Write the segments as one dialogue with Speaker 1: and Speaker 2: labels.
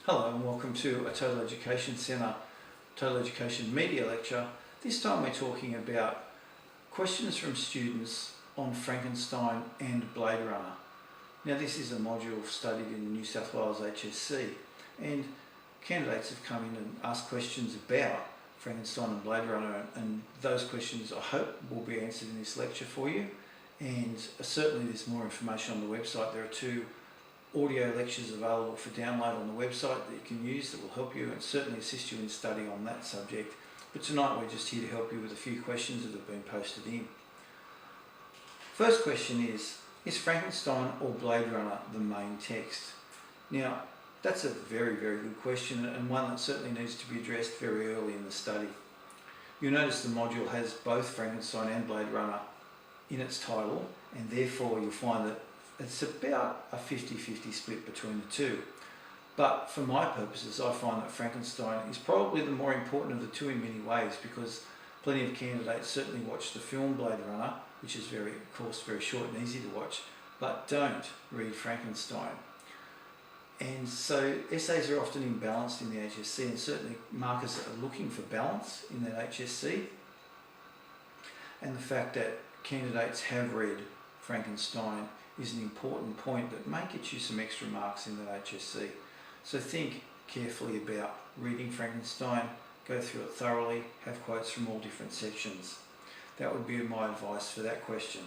Speaker 1: Hello and welcome to a Total Education Centre Total Education Media Lecture. This time we're talking about questions from students on Frankenstein and Blade Runner. Now this is a module studied in the New South Wales HSC, and candidates have come in and asked questions about Frankenstein and Blade Runner, and those questions I hope will be answered in this lecture for you. And certainly there's more information on the website. There are two audio lectures available for download on the website that you can use that will help you and certainly assist you in study on that subject. But tonight we're just here to help you with a few questions that have been posted in. First question is Frankenstein or Blade Runner the main text? Now that's a very good question, and one that certainly needs to be addressed very early in the study. You'll notice the module has both Frankenstein and Blade Runner in its title, and therefore you'll find that it's about a 50-50 split between the two. But for my purposes, I find that Frankenstein is probably the more important of the two in many ways, because plenty of candidates certainly watch the film Blade Runner, which is of course very short and easy to watch, but don't read Frankenstein. And so essays are often imbalanced in the HSC, and certainly markers are looking for balance in that HSC. And the fact that candidates have read Frankenstein is an important point that may get you some extra marks in that HSC. So think carefully about reading Frankenstein, go through it thoroughly, have quotes from all different sections. That would be my advice for that question.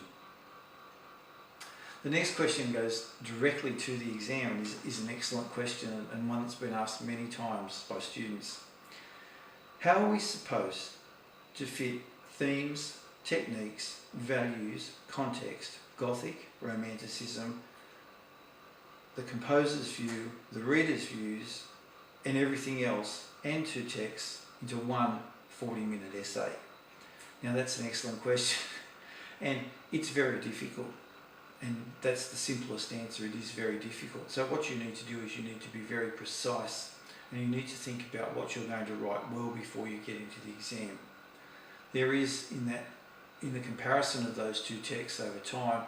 Speaker 1: The next question goes directly to the exam and is an excellent question, and one that's been asked many times by students. How are we supposed to fit themes, techniques, values, context, Gothic, Romanticism, the composer's view, the reader's views, and everything else, and two texts, into one 40-minute essay? Now that's an excellent question, and it's very difficult, and that's the simplest answer. It is very difficult. So what you need to do is you need to be very precise, and you need to think about what you're going to write well before you get into the exam. There is, in the comparison of those two texts over time,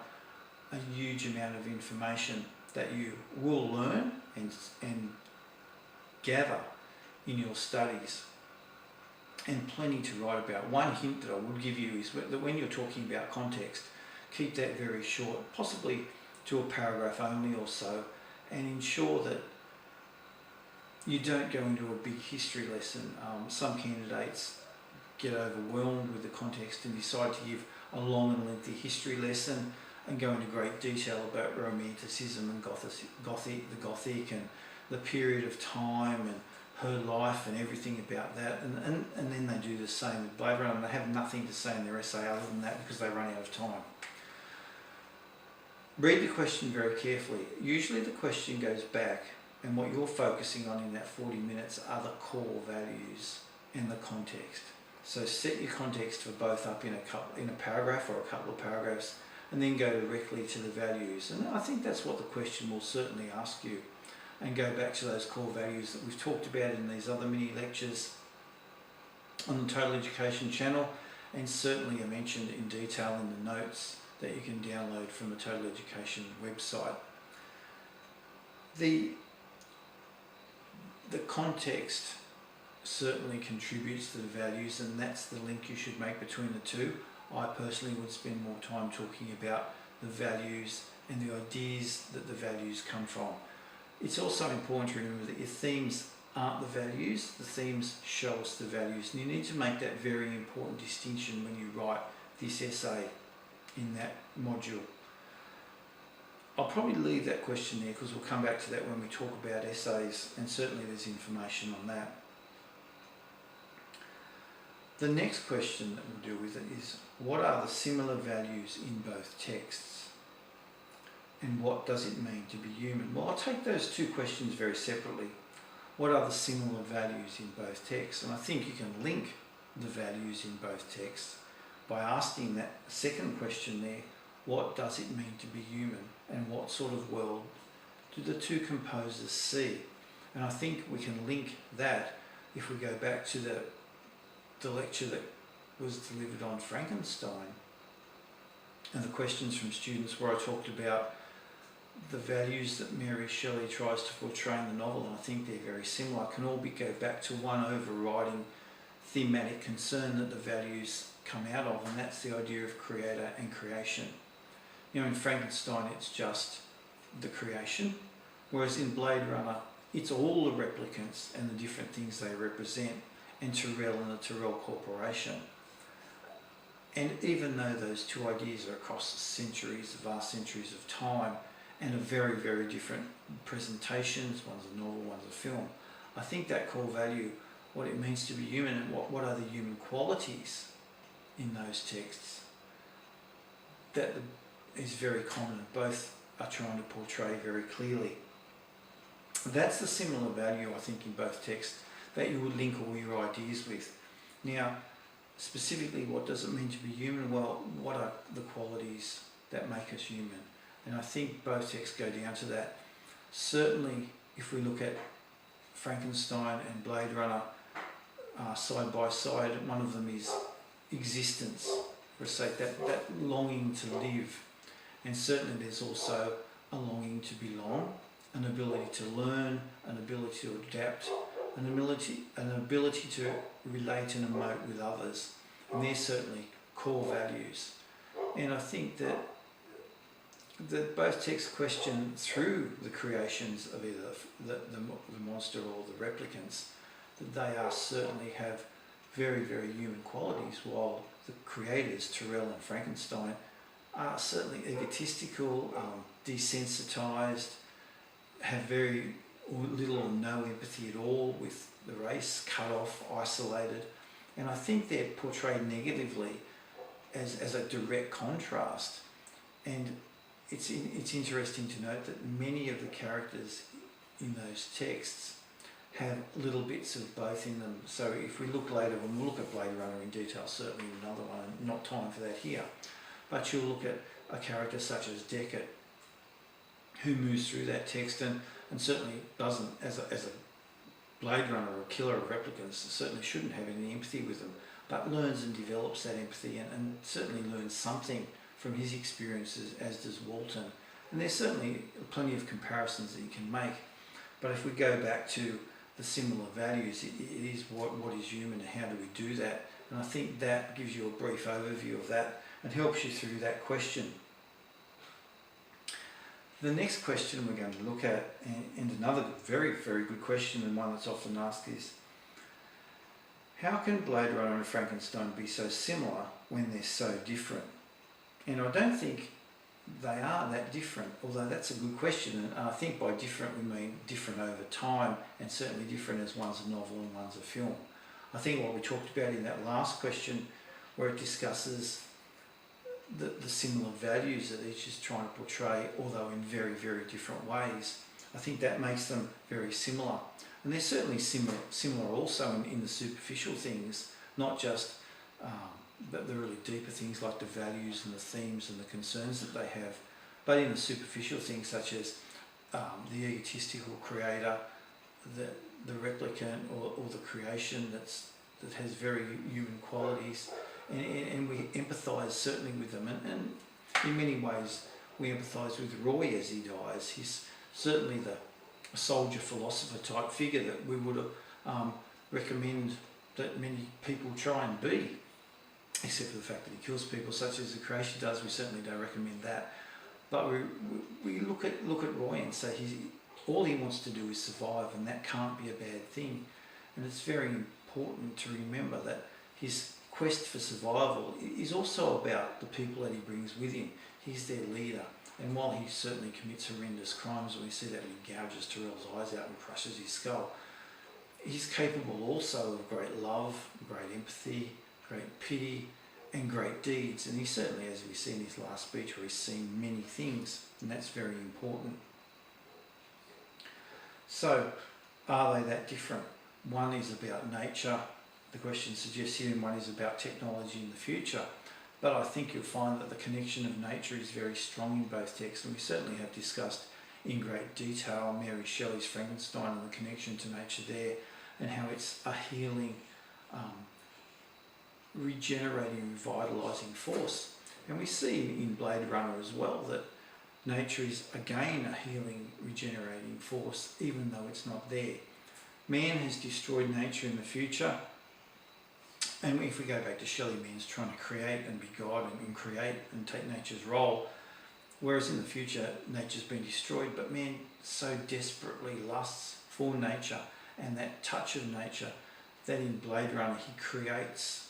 Speaker 1: a huge amount of information that you will learn and gather in your studies, and plenty to write about. One hint that I would give you is that when you're talking about context, keep that very short, possibly to a paragraph only or so, and ensure that you don't go into a big history lesson. Some candidates get overwhelmed with the context and decide to give a long and lengthy history lesson and go into great detail about Romanticism and the Gothic and the period of time and her life and everything about that, and then they do the same with Blade Runner, and they have nothing to say in their essay other than that because they run out of time. Read the question very carefully. Usually the question goes back, and what you're focusing on in that 40 minutes are the core values and the context. So set your context for both up in a paragraph or a couple of paragraphs, and then go directly to the values. And I think that's what the question will certainly ask you. And go back to those core values that we've talked about in these other mini lectures on the Total Education channel, and certainly are mentioned in detail in the notes that you can download from the Total Education website. The context certainly contributes to the values, and that's the link you should make between the two. I personally would spend more time talking about the values and the ideas that the values come from. It's also important to remember that your themes aren't the values, the themes show us the values, and you need to make that very important distinction when you write this essay in that module. I'll probably leave that question there because we'll come back to that when we talk about essays, and certainly there's information on that. The next question that we'll deal with is, what are the similar values in both texts? And what does it mean to be human? Well, I'll take those two questions very separately. What are the similar values in both texts? And I think you can link the values in both texts by asking that second question there, what does it mean to be human? And what sort of world do the two composers see? And I think we can link that if we go back to the lecture that was delivered on Frankenstein and the questions from students, where I talked about the values that Mary Shelley tries to portray in the novel, and I think they're very similar, can all go back to one overriding thematic concern that the values come out of, and that's the idea of creator and creation. In Frankenstein it's just the creation, whereas in Blade Runner it's all the replicants and the different things they represent, and Tyrell and the Tyrell Corporation. And even though those two ideas are across centuries, vast centuries of time, and are very, very different presentations, one's a novel, one's a film, I think that core value, what it means to be human, and what are the human qualities in those texts, that is very common. Both are trying to portray very clearly. That's the similar value, I think, in both texts that you would link all your ideas with. Now, specifically, what does it mean to be human? Well, what are the qualities that make us human? And I think both texts go down to that. Certainly, if we look at Frankenstein and Blade Runner side by side, one of them is existence, for sake that longing to live. And certainly there's also a longing to belong, an ability to learn, an ability to adapt, an ability to relate and emote with others. And they're certainly core values. And I think that both texts question through the creations of either the monster or the replicants, that they certainly have very, very human qualities, while the creators, Tyrell and Frankenstein, are certainly egotistical, desensitized, have very little or no empathy at all with the race, cut off, isolated. And I think they're portrayed negatively as a direct contrast. And it's interesting to note that many of the characters in those texts have little bits of both in them. So if we look later, when we'll look at Blade Runner in detail, certainly another one, not time for that here, but you'll look at a character such as Deckard, who moves through that text and certainly doesn't, as a Blade Runner or a killer of replicants, certainly shouldn't have any empathy with them, but learns and develops that empathy and certainly learns something from his experiences, as does Walton. And there's certainly plenty of comparisons that you can make. But if we go back to the similar values, it is what is human and how do we do that? And I think that gives you a brief overview of that and helps you through that question. The next question we're going to look at, and another very, very good question, and one that's often asked, is how can Blade Runner and Frankenstein be so similar when they're so different? And I don't think they are that different, although that's a good question. And I think by different we mean different over time, and certainly different as one's a novel and one's a film. I think what we talked about in that last question, where it discusses the similar values that each is trying to portray, although in very, very different ways, I think that makes them very similar. And they're certainly similar also in the superficial things, not just the really deeper things like the values and the themes and the concerns that they have, but in the superficial things such as the egotistical creator, the replicant or the creation that has very human qualities, and we empathise certainly with them, and in many ways we empathise with Roy as he dies. He's certainly the soldier philosopher type figure that we would recommend that many people try and be, except for the fact that he kills people, such as the creation does. We certainly don't recommend that. But we look at Roy and say all he wants to do is survive, and that can't be a bad thing. And it's very important to remember that his quest for survival is also about the people that he brings with him. He's their leader. And while he certainly commits horrendous crimes, and we see that he gouges Tyrell's eyes out and crushes his skull, he's capable also of great love, great empathy, great pity, and great deeds. And he certainly, as we see in his last speech, where he's seen many things, and that's very important. So, are they that different? One is about nature, the question suggests here, and one is about technology in the future. But I think you'll find that the connection of nature is very strong in both texts, and we certainly have discussed in great detail Mary Shelley's Frankenstein and the connection to nature there, and how it's a healing, regenerating, revitalising force. And we see in Blade Runner as well that Nature is again a healing, regenerating force, even though it's not there. Man has destroyed nature in the future, and if we go back to Shelley, man's trying to create and be God and create and take nature's role, whereas in the future nature's been destroyed, but man so desperately lusts for nature and that touch of nature that in Blade Runner he creates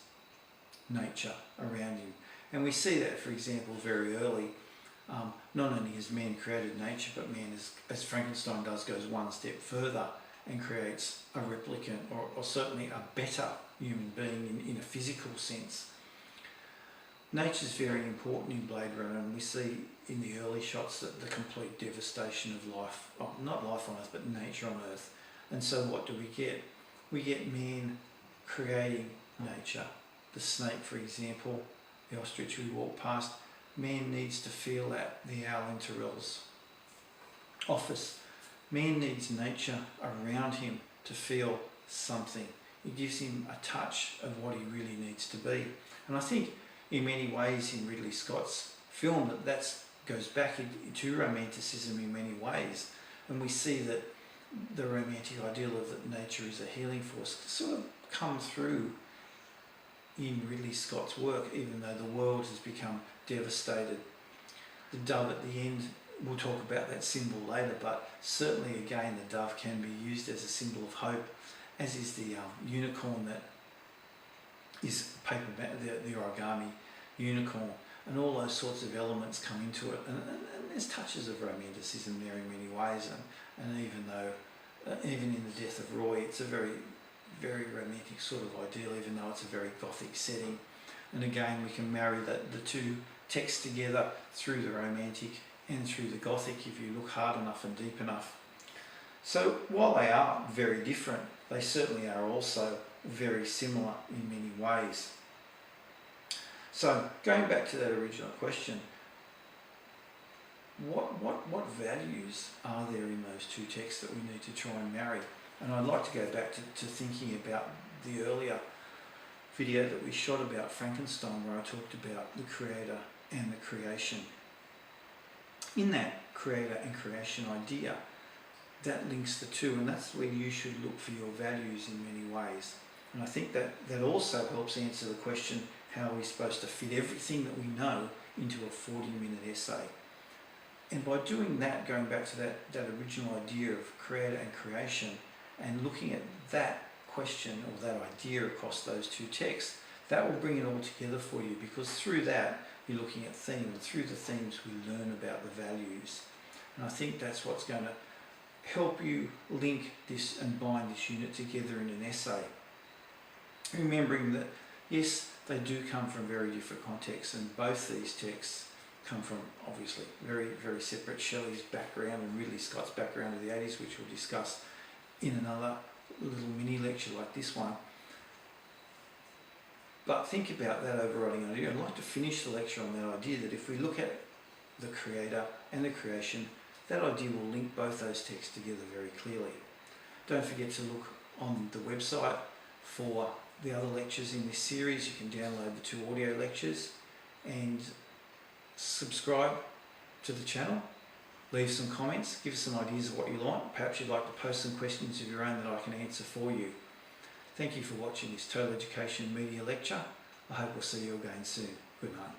Speaker 1: nature around him. And we see that, for example, very early. Not only has man created nature, but man, as Frankenstein does, goes one step further and creates a replicant, or certainly a better human being in a physical sense. Nature's very important in Blade Runner, and we see in the early shots that the complete devastation of life, not life on Earth, but nature on Earth. And so what do we get? We get man creating nature. The snake, for example, the ostrich we walk past, man needs to feel that. The owl in Tyrell's office, man needs nature around him to feel something. It gives him a touch of what he really needs to be. And I think in many ways in Ridley Scott's film that goes back into romanticism in many ways, and we see that the romantic ideal of that nature is a healing force sort of come through in Ridley Scott's work, even though the world has become devastated. The dove at the end, we'll talk about that symbol later, but certainly again the dove can be used as a symbol of hope, as is the unicorn that is the origami unicorn, and all those sorts of elements come into it, and there's touches of romanticism there in many ways, and even though even in the death of Roy, it's a very, very romantic sort of ideal, even though it's a very gothic setting. And again, we can marry the two texts together through the romantic and through the gothic if you look hard enough and deep enough. So while they are very different, they certainly are also very similar in many ways. So going back to that original question, what values are there in those two texts that we need to try and marry? And I'd like to go back to thinking about the earlier video that we shot about Frankenstein, where I talked about the creator and the creation. In that creator and creation idea, that links the two, and that's where you should look for your values in many ways. And I think that also helps answer the question, how are we supposed to fit everything that we know into a 40-minute essay? And by doing that, going back to that original idea of creator and creation, and looking at that question or that idea across those two texts, that will bring it all together for you, because through that you're looking at themes, and through the themes we learn about the values. And I think that's what's going to help you link this and bind this unit together in an essay. Remembering that, yes, they do come from very different contexts, and both these texts come from obviously very, very separate. Shelley's background and Ridley Scott's background of the 80s, which we'll discuss in another little mini lecture like this one. But think about that overriding idea. I'd like to finish the lecture on that idea that if we look at the creator and the creation, that idea will link both those texts together very clearly. Don't forget to look on the website for the other lectures in this series. You can download the 2 audio lectures and subscribe to the channel. Leave some comments, give us some ideas of what you like. Perhaps you'd like to post some questions of your own that I can answer for you. Thank you for watching this Total Education Media Lecture. I hope we'll see you again soon. Good night.